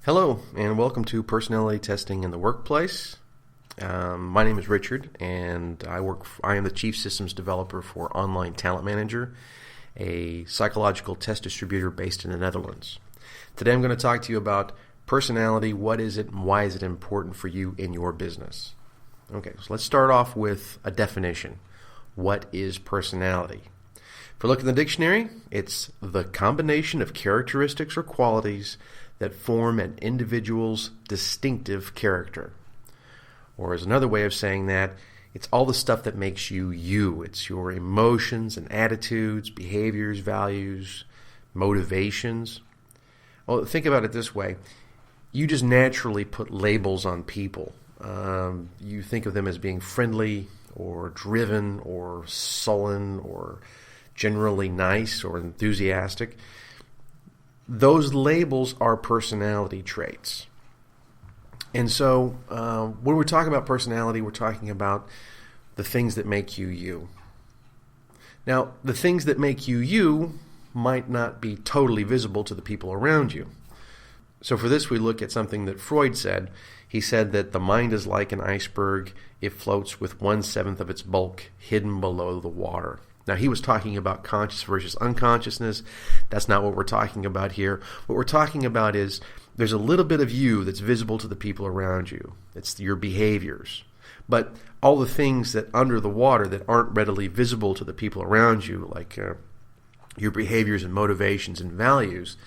Hello, and welcome to Personality Testing in the Workplace. My name is Richard, and I am the Chief Systems Developer for Online Talent Manager, a psychological test distributor based in the Netherlands. Today I'm going to talk to you about personality. What is it, and why is it important for you in your business? Okay, so let's start off with a definition. What is personality? If we look in the dictionary, it's the combination of characteristics or qualities that form an individual's distinctive character. Or as another way of saying that, it's all the stuff that makes you you. It's your emotions and attitudes, behaviors, values, motivations. Well, think about it this way. You just naturally put labels on people. You think of them as being friendly or driven or sullen or generally nice or enthusiastic. Those labels are personality traits. And so when we're talking about personality, we're talking about the things that make you you. Now, the things that make you you might not be totally visible to the people around you. So for this, we look at something that Freud said. He said that the mind is like an iceberg. It floats with 1/7 of its bulk hidden below the water. Now, he was talking about conscious versus unconsciousness. That's not what we're talking about here. What we're talking about is there's a little bit of you that's visible to the people around you. It's your behaviors. But all the things that under the water that aren't readily visible to the people around you, like your behaviors and motivations and values,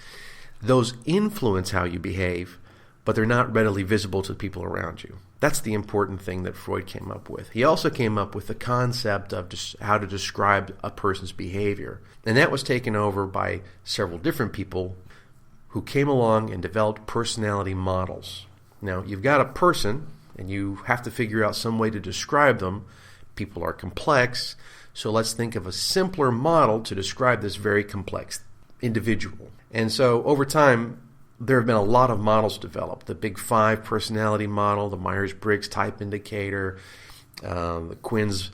those influence how you behave, but they're not readily visible to the people around you. That's the important thing that Freud came up with. He also came up with the concept of just how to describe a person's behavior. And that was taken over by several different people who came along and developed personality models. Now, you've got a person, and you have to figure out some way to describe them. People are complex, so let's think of a simpler model to describe this very complex individual. And so over time, there have been a lot of models developed. The Big Five personality model, the Myers-Briggs type indicator, the Quinn's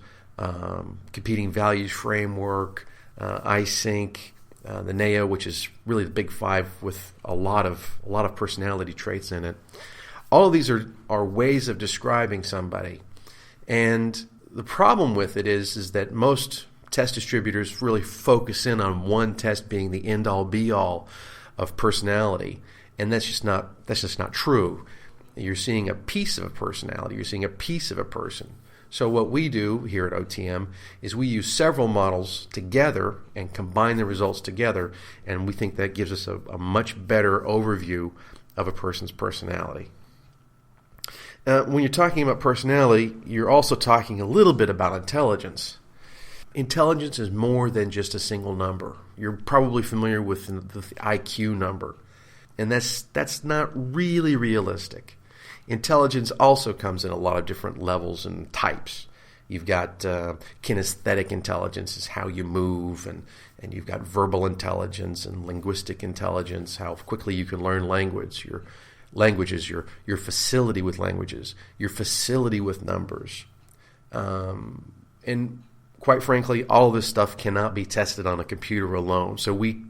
competing values framework, iSync, the NEO, which is really the Big Five with a lot of personality traits in it. All of these are ways of describing somebody. And the problem with it is that most test distributors really focus in on one test being the end-all be-all of personality. And that's just not true. You're seeing a piece of a personality. You're seeing a piece of a person. So what we do here at OTM is we use several models together and combine the results together, and we think that gives us a much better overview of a person's personality. When you're talking about personality, you're also talking a little bit about intelligence. Intelligence is more than just a single number. You're probably familiar with the IQ number. And that's not really realistic. Intelligence also comes in a lot of different levels and types. You've got kinesthetic intelligence, is how you move, and you've got verbal intelligence and linguistic intelligence, how quickly you can learn your languages, your facility with languages, your facility with numbers. And quite frankly, all of this stuff cannot be tested on a computer alone. So we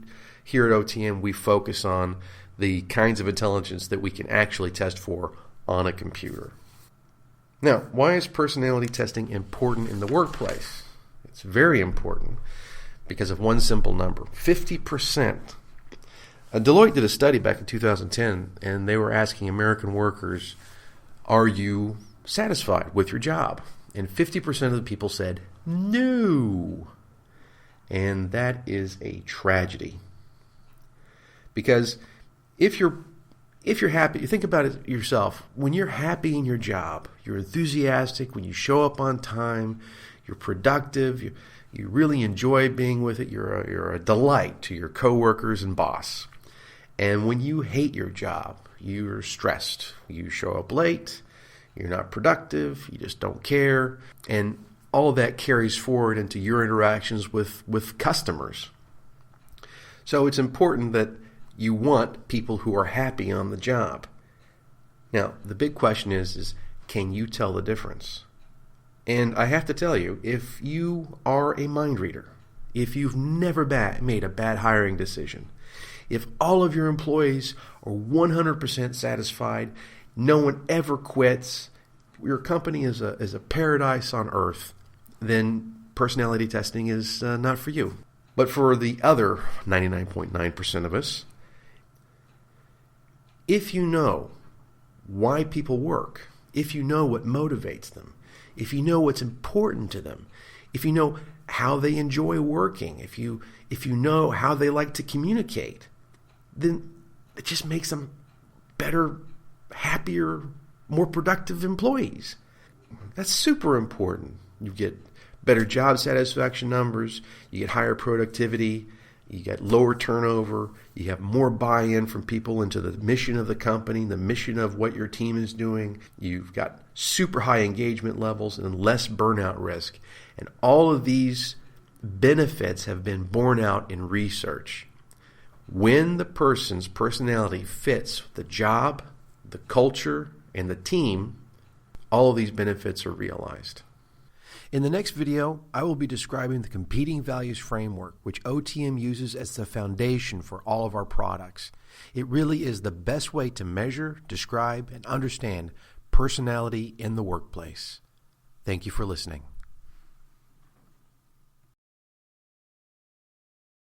here at OTM, we focus on the kinds of intelligence that we can actually test for on a computer. Now, why is personality testing important in the workplace? It's very important because of one simple number, 50%. Deloitte did a study back in 2010, and they were asking American workers, are you satisfied with your job? And 50% of the people said, no. And that is a tragedy. Because if you're happy, you think about it yourself. When you're happy in your job, you're enthusiastic, when you show up on time, you're productive, you really enjoy being with it, you're a delight to your coworkers and boss. And when you hate your job, you're stressed. You show up late, you're not productive, you just don't care, and all of that carries forward into your interactions with customers. So it's important that you want people who are happy on the job. Now, the big question is can you tell the difference? And I have to tell you, if you are a mind reader, if you've never made a bad hiring decision, If all of your employees are 100% satisfied, no one ever quits, your company is a paradise on earth, then personality testing is not for you. But for the other 99.9% of us, if you know why people work, if you know what motivates them, if you know what's important to them, if you know how they enjoy working, if you know how they like to communicate, then it just makes them better, happier, more productive employees. That's super important. You get better job satisfaction numbers, you get higher productivity, you get lower turnover, you have more buy-in from people into the mission of the company, the mission of what your team is doing. You've got super high engagement levels and less burnout risk. And all of these benefits have been borne out in research. When the person's personality fits the job, the culture, and the team, all of these benefits are realized. In the next video, I will be describing the competing values framework, which OTM uses as the foundation for all of our products. It really is the best way to measure, describe, and understand personality in the workplace. Thank you for listening.